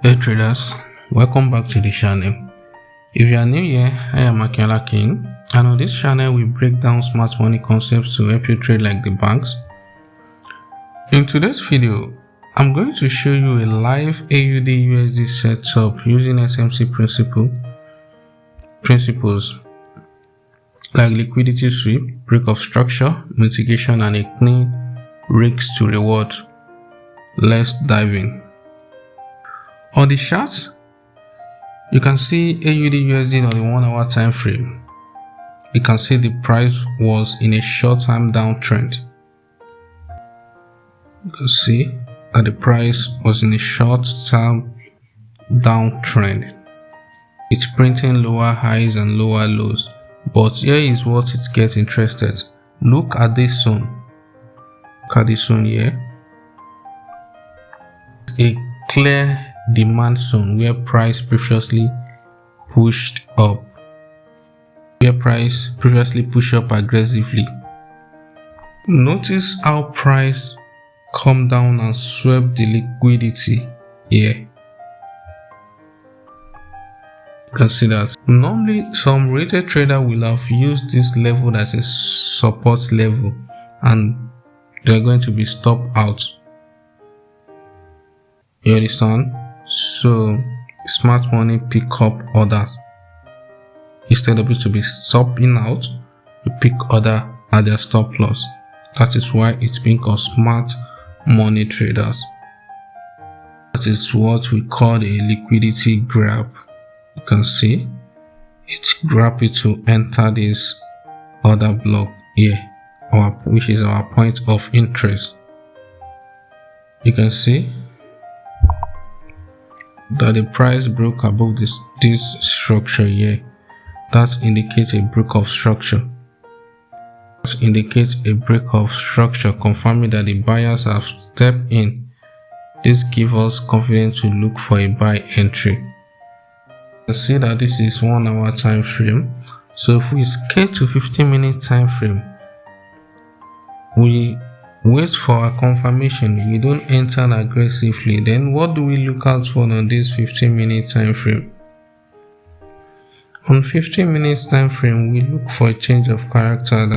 Hey traders, welcome back to the channel. If you are new here, I am Akiola King, and on this channel we break down smart money concepts to help you trade like the banks. In today's video, I'm going to show you a live AUD USD setup using SMC principles like liquidity sweep, break of structure, mitigation, and a clean risk to reward. Let's dive in. On the chart, you can see AUD USD on the 1 hour time frame. You can see the price was in a short-term downtrend. You can see that the price was in a short-term downtrend. It's printing lower highs and lower lows. But here is what it gets interested. Look at this zone. Look at this zone here. A clear demand zone where price previously pushed up. Aggressively. Notice how price come down and swept the liquidity here. You can see that. Normally, some rated trader will have used this level as a support level and they're going to be stopped out. You understand? So smart money pick up orders. Instead of it to be stopping out, you pick order at their stop loss. That is why it's being called smart money traders. That is what we call a liquidity grab. You can see it's grab it to enter this order block here, which is our point of interest. You can see that the price broke above this structure here. That indicates a break of structure. Confirming that the buyers have stepped in. This gives us confidence to look for a buy entry. You can see that this is 1 hour time frame. So if we scale to 15-minute time frame, we wait for our confirmation. We don't enter aggressively. Then what do we look out for on this 15-minute time frame? On 15 minutes time frame, we look for a change of character.